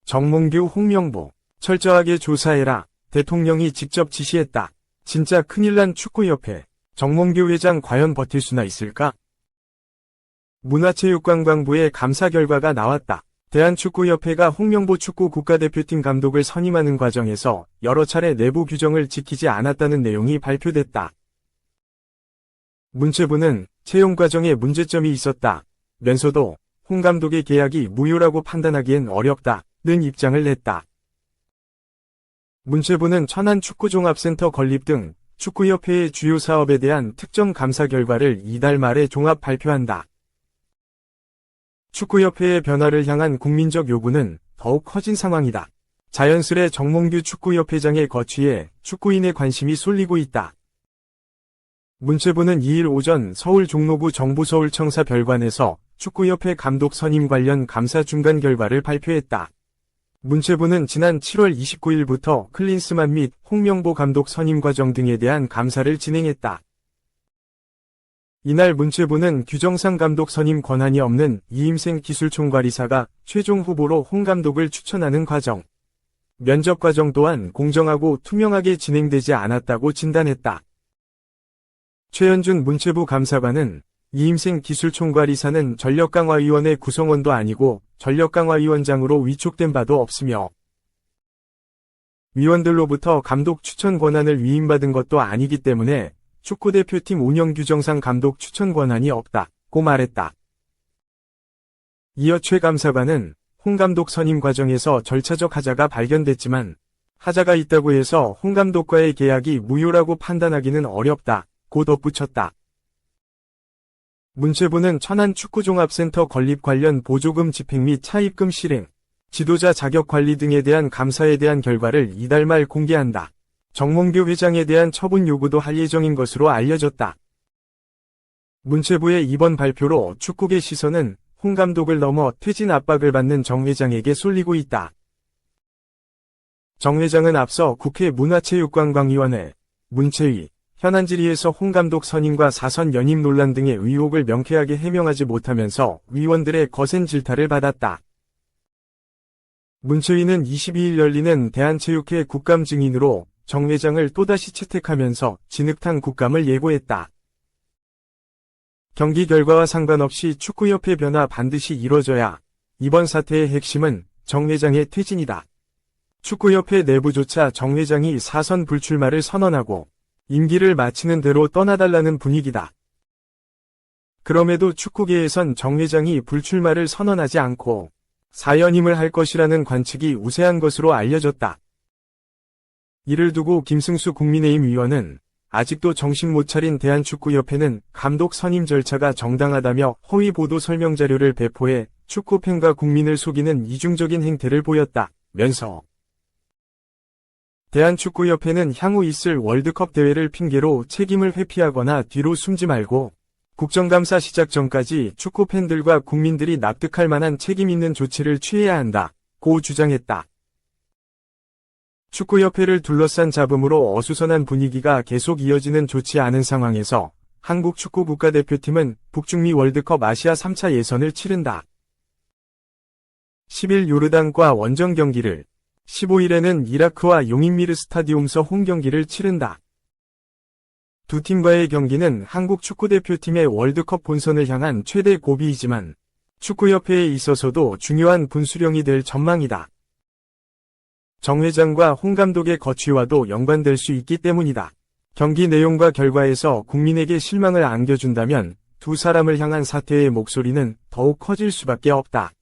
정몽규 홍명보. 철저하게 조사해라. 대통령이 직접 지시했다. 진짜 큰일난 축구협회. 정몽규 회장 과연 버틸 수나 있을까? 문화체육관광부의 감사 결과가 나왔다. 대한축구협회가 홍명보 축구 국가대표팀 감독을 선임하는 과정에서 여러 차례 내부 규정을 지키지 않았다는 내용이 발표됐다. 문체부는 채용 과정에 문제점이 있었다 면서도 홍 감독의 계약이 무효라고 판단하기엔 어렵다는 입장을 냈다. 문체부는 천안축구종합센터 건립 등 축구협회의 주요 사업에 대한 특정 감사 결과를 이달 말에 종합 발표한다. 축구협회의 변화를 향한 국민적 요구는 더욱 커진 상황이다. 자연스레 정몽규 축구협회장의 거취에 축구인의 관심이 쏠리고 있다. 문체부는 2일 오전 서울 종로구 정부서울청사 별관에서 축구협회 감독 선임 관련 감사 중간 결과를 발표했다. 문체부는 지난 7월 29일부터 클린스만 및 홍명보 감독 선임 과정 등에 대한 감사를 진행했다. 이날 문체부는 규정상 감독 선임 권한이 없는 이임생 기술총괄이사가 최종 후보로 홍 감독을 추천하는 과정, 면접 과정 또한 공정하고 투명하게 진행되지 않았다고 진단했다. 최현준 문체부 감사관은 이임생 기술총괄이사는 전력강화위원회 구성원도 아니고 전력강화위원장으로 위촉된 바도 없으며 위원들로부터 감독 추천 권한을 위임받은 것도 아니기 때문에 축구대표팀 운영 규정상 감독 추천 권한이 없다고 말했다. 이어 최 감사관은 홍 감독 선임 과정에서 절차적 하자가 발견됐지만 하자가 있다고 해서 홍 감독과의 계약이 무효라고 판단하기는 어렵다고 덧붙였다. 문체부는 천안축구종합센터 건립 관련 보조금 집행 및 차입금 실행, 지도자 자격 관리 등에 대한 감사에 대한 결과를 이달 말 공개한다. 정몽규 회장에 대한 처분 요구도 할 예정인 것으로 알려졌다. 문체부의 이번 발표로 축구계 시선은 홍 감독을 넘어 퇴진 압박을 받는 정 회장에게 쏠리고 있다. 정 회장은 앞서 국회 문화체육관광위원회, 문체위, 현안질의에서 홍 감독 선임과 사선 연임 논란 등의 의혹을 명쾌하게 해명하지 못하면서 위원들의 거센 질타를 받았다. 문체위는 22일 열리는 대한체육회 국감 증인으로 정 회장을 또다시 채택하면서 진흙탕 국감을 예고했다. 경기 결과와 상관없이 축구협회 변화 반드시 이뤄져야. 이번 사태의 핵심은 정 회장의 퇴진이다. 축구협회 내부조차 정 회장이 사선 불출마를 선언하고 임기를 마치는 대로 떠나달라는 분위기다. 그럼에도 축구계에선 정 회장이 불출마를 선언하지 않고 사연임을 할 것이라는 관측이 우세한 것으로 알려졌다. 이를 두고 김승수 국민의힘 의원은 아직도 정신 못 차린 대한축구협회는 감독 선임 절차가 정당하다며 허위 보도 설명 자료를 배포해 축구팬과 국민을 속이는 이중적인 행태를 보였다면서 대한축구협회는 향후 있을 월드컵 대회를 핑계로 책임을 회피하거나 뒤로 숨지 말고 국정감사 시작 전까지 축구팬들과 국민들이 납득할 만한 책임 있는 조치를 취해야 한다고 주장했다. 축구협회를 둘러싼 잡음으로 어수선한 분위기가 계속 이어지는 좋지 않은 상황에서 한국 축구 국가대표팀은 북중미 월드컵 아시아 3차 예선을 치른다. 10일 요르단과 원정 경기를, 15일에는 이라크와 용인미르 스타디움서 홈 경기를 치른다. 두 팀과의 경기는 한국 축구대표팀의 월드컵 본선을 향한 최대 고비이지만 축구협회에 있어서도 중요한 분수령이 될 전망이다. 정 회장과 홍 감독의 거취와도 연관될 수 있기 때문이다. 경기 내용과 결과에서 국민에게 실망을 안겨준다면 두 사람을 향한 사퇴의 목소리는 더욱 커질 수밖에 없다.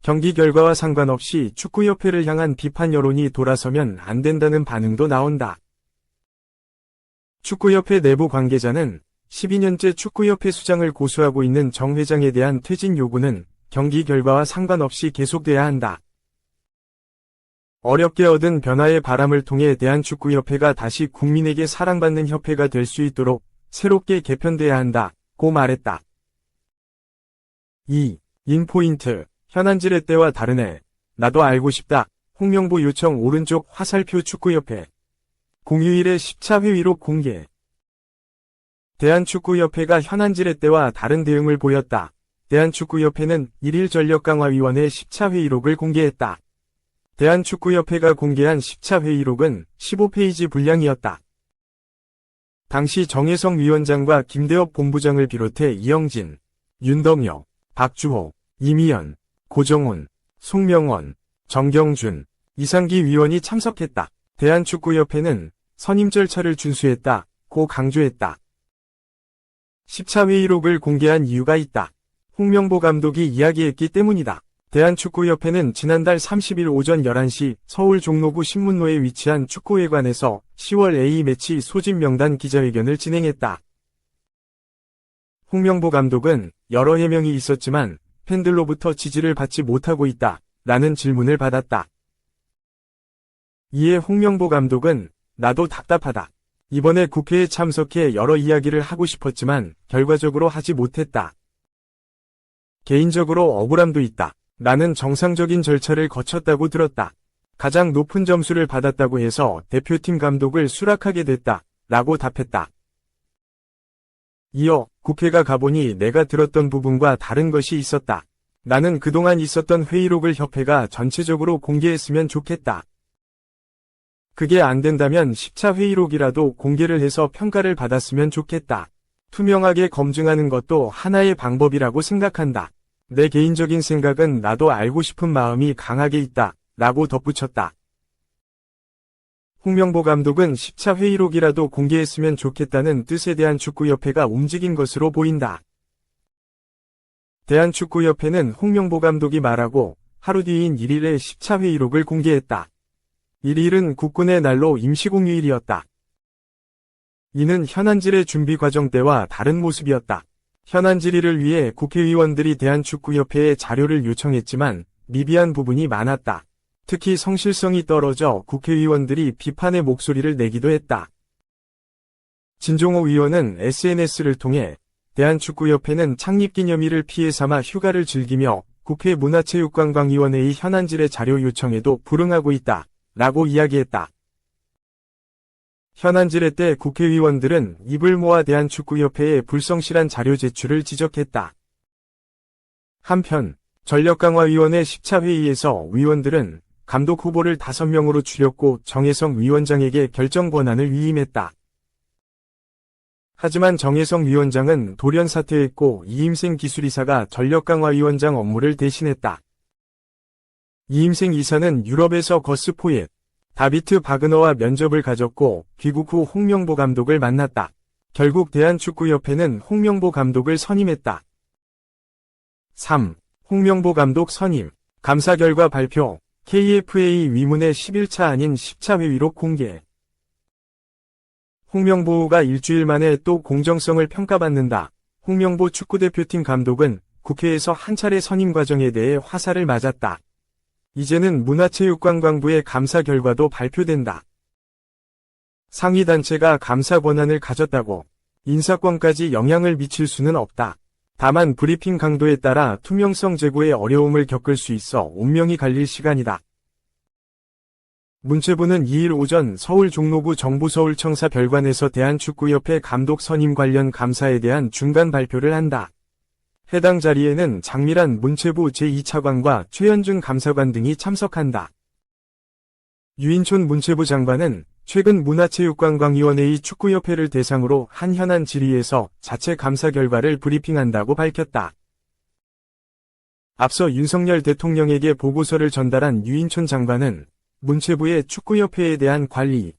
경기 결과와 상관없이 축구협회를 향한 비판 여론이 돌아서면 안 된다는 반응도 나온다. 축구협회 내부 관계자는 12년째 축구협회 수장을 고수하고 있는 정 회장에 대한 퇴진 요구는 경기 결과와 상관없이 계속돼야 한다. 어렵게 얻은 변화의 바람을 통해 대한축구협회가 다시 국민에게 사랑받는 협회가 될 수 있도록 새롭게 개편돼야 한다고 말했다. 2. 인포인트. 현안질의 때와 다르네. 나도 알고 싶다. 홍명보 요청 오른쪽 화살표 축구협회. 공휴일에 10차 회의록 공개. 대한축구협회가 현안질의 때와 다른 대응을 보였다. 대한축구협회는 1일 전력강화위원회 10차 회의록을 공개했다. 대한축구협회가 공개한 10차 회의록은 15페이지 분량이었다. 당시 정혜성 위원장과 김대엽 본부장을 비롯해 이영진, 윤덕여, 박주호, 이미연, 고정훈, 송명원, 정경준, 이상기 위원이 참석했다. 대한축구협회는 선임 절차를 준수했다고 강조했다. 10차 회의록을 공개한 이유가 있다. 홍명보 감독이 이야기했기 때문이다. 대한축구협회는 지난달 30일 오전 11시 서울 종로구 신문로에 위치한 축구회관에서 10월 A매치 소집 명단 기자회견을 진행했다. 홍명보 감독은 여러 해명이 있었지만 팬들로부터 지지를 받지 못하고 있다 라는 질문을 받았다. 이에 홍명보 감독은 나도 답답하다. 이번에 국회에 참석해 여러 이야기를 하고 싶었지만 결과적으로 하지 못했다. 개인적으로 억울함도 있다. 나는 정상적인 절차를 거쳤다고 들었다. 가장 높은 점수를 받았다고 해서 대표팀 감독을 수락하게 됐다. 라고 답했다. 이어 국회가 가보니 내가 들었던 부분과 다른 것이 있었다. 나는 그동안 있었던 회의록을 협회가 전체적으로 공개했으면 좋겠다. 그게 안 된다면 10차 회의록이라도 공개를 해서 평가를 받았으면 좋겠다. 투명하게 검증하는 것도 하나의 방법이라고 생각한다. 내 개인적인 생각은 나도 알고 싶은 마음이 강하게 있다. 라고 덧붙였다. 홍명보 감독은 10차 회의록이라도 공개했으면 좋겠다는 뜻에 대한 축구협회가 움직인 것으로 보인다. 대한축구협회는 홍명보 감독이 말하고 하루 뒤인 1일에 10차 회의록을 공개했다. 1일은 국군의 날로 임시공휴일이었다. 이는 현안질의 준비 과정 때와 다른 모습이었다. 현안 질의를 위해 국회의원들이 대한축구협회에 자료를 요청했지만 미비한 부분이 많았다. 특히 성실성이 떨어져 국회의원들이 비판의 목소리를 내기도 했다. 진종호 의원은 SNS를 통해 대한축구협회는 창립기념일을 피해 삼아 휴가를 즐기며 국회 문화체육관광위원회의 현안질의 자료 요청에도 불응하고 있다. 라고 이야기했다. 현안질의 때 국회의원들은 입을 모아 대한축구협회의 불성실한 자료 제출을 지적했다. 한편 전력강화위원회 10차 회의에서 위원들은 감독 후보를 5명으로 추렸고 정혜성 위원장에게 결정 권한을 위임했다. 하지만 정혜성 위원장은 돌연 사퇴했고 이임생 기술이사가 전력강화위원장 업무를 대신했다. 이임생 이사는 유럽에서 거스 포옙, 다비트 바그너와 면접을 가졌고 귀국 후 홍명보 감독을 만났다. 결국 대한축구협회는 홍명보 감독을 선임했다. 3. 홍명보 감독 선임, 감사 결과 발표, KFA 위문의 11차 아닌 10차 회의록 공개. 홍명보가 일주일 만에 또 공정성을 평가받는다. 홍명보 축구대표팀 감독은 국회에서 한 차례 선임 과정에 대해 화살을 맞았다. 이제는 문화체육관광부의 감사 결과도 발표된다. 상위 단체가 감사 권한을 가졌다고 인사권까지 영향을 미칠 수는 없다. 다만 브리핑 강도에 따라 투명성 제고에 어려움을 겪을 수 있어 운명이 갈릴 시간이다. 문체부는 2일 오전 서울 종로구 정부서울청사 별관에서 대한축구협회 감독 선임 관련 감사에 대한 중간 발표를 한다. 해당 자리에는 장미란 문체부 제2차관과 최현준 감사관 등이 참석한다. 유인촌 문체부 장관은 최근 문화체육관광위원회의 축구협회를 대상으로 한 현안 질의에서 자체 감사 결과를 브리핑한다고 밝혔다. 앞서 윤석열 대통령에게 보고서를 전달한 유인촌 장관은 문체부의 축구협회에 대한 관리,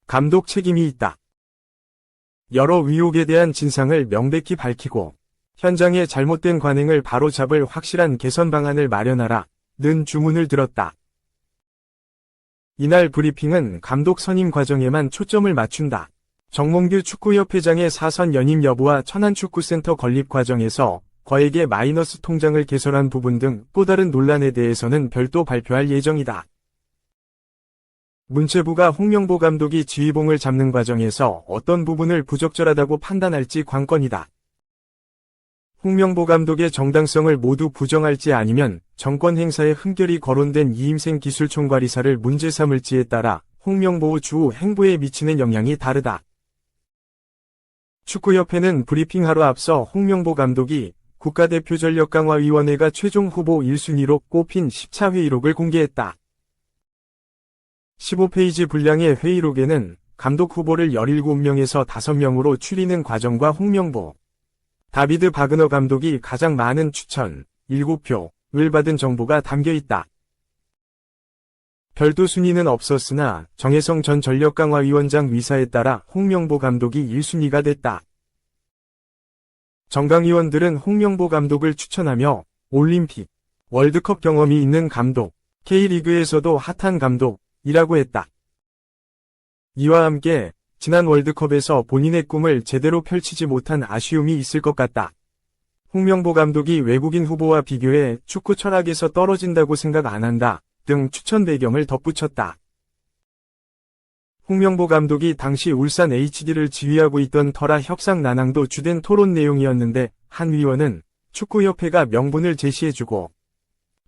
감독 책임이 있다. 여러 의혹에 대한 진상을 명백히 밝히고 현장의 잘못된 관행을 바로잡을 확실한 개선 방안을 마련하라 는 주문을 들었다. 이날 브리핑은 감독 선임 과정에만 초점을 맞춘다. 정몽규 축구협회장의 사선 연임 여부와 천안축구센터 건립 과정에서 거액의 마이너스 통장을 개설한 부분 등 또 다른 논란에 대해서는 별도 발표할 예정이다. 문체부가 홍명보 감독이 지휘봉을 잡는 과정에서 어떤 부분을 부적절하다고 판단할지 관건이다. 홍명보 감독의 정당성을 모두 부정할지 아니면 정권 행사에 흠결이 거론된 이임생 기술총괄이사를 문제 삼을지에 따라 홍명보 주 행보에 미치는 영향이 다르다. 축구협회는 브리핑하러 앞서 홍명보 감독이 국가대표 전력강화위원회가 최종 후보 1순위로 꼽힌 10차 회의록을 공개했다. 15페이지 분량의 회의록에는 감독 후보를 17명에서 5명으로 추리는 과정과 홍명보, 다비드 바그너 감독이 가장 많은 추천, 7표를 받은 정보가 담겨 있다. 별도 순위는 없었으나 정혜성 전 전력강화위원장 위사에 따라 홍명보 감독이 1순위가 됐다. 정강위원들은 홍명보 감독을 추천하며 올림픽, 월드컵 경험이 있는 감독, K리그에서도 핫한 감독이라고 했다. 이와 함께 지난 월드컵에서 본인의 꿈을 제대로 펼치지 못한 아쉬움이 있을 것 같다. 홍명보 감독이 외국인 후보와 비교해 축구 철학에서 떨어진다고 생각 안 한다 등 추천 배경을 덧붙였다. 홍명보 감독이 당시 울산 HD를 지휘하고 있던 터라 협상 난항도 주된 토론 내용이었는데 한 위원은 축구협회가 명분을 제시해주고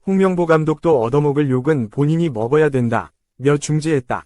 홍명보 감독도 얻어먹을 욕은 본인이 먹어야 된다며 중재했다.